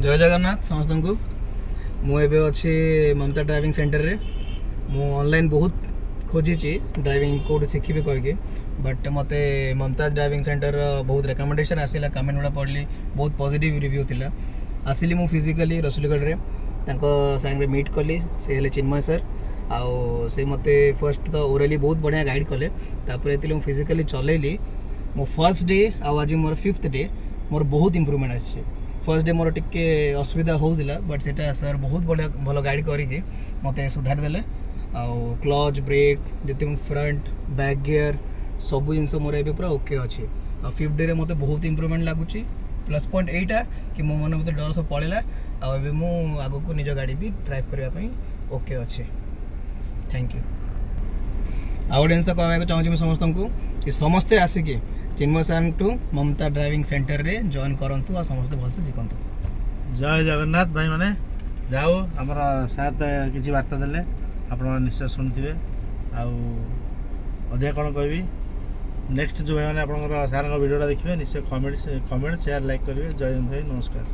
जय जगन्नाथ समस्त को मुझे अच्छी ममता ड्राइविंग सेंटर रे मु ऑनलाइन बहुत खोजी ड्राइविंग कोड शिखी कहीकि बट मत ममता ड्राइविंग सेंटर बहुत रेकमेंडेशन आसला कमेंट गुड़ा पढ़ली बहुत पॉजिटिव रिव्यू थिला आसिली मु फिजिकली रसुलगढ़ रे सांगे मीट कली से हेले चिन्मय सर आउ से मते फर्स्ट तो ओरली बहुत बढ़िया गाइड कले तापर ये फिजिकली चलैली मो फर्स्ट डे आज मोर 5th डे मोर बहुत इम्प्रूवमेंट आसी फर्स्ट डे मोर टिके असुविधा होउला बट सेटा सर बहुत बढ़िया भल गाइड करके मते सुधार देले आउ क्लच ब्रेक जिते फ्रंट बैक गियर सब जिन मोर ए पूरा ओके अच्छे आ 5th डे मते बहुत इम्प्रूवमेंट लगुच प्लस पॉइंट एटा कि मो मन भर डर सब पड़ेगा आगे मु आग को निज गाड़ी भी ड्राइव करने ओके अच्छे थैंक यू आउ गोटे जिन कहवाक चाहूँगी समस्त को कि समस्ते आसिकी चिन्मय सर टू ममता ड्राइविंग सेंटर रे जॉइन करंतु आ समस्त भलसे शिखंतु। जय जगन्नाथ भाई माने जाओ आमर सार तो किसी वार्ता देले आपण निश्चय शुणुवे आधिक कौन कहबी नेक्स्ट जो भाई मैंने आप सार भिडियोटा देखिए निश्चय कमेंट शेयर लाइक करेंगे। जय हिंद भाई नमस्कार।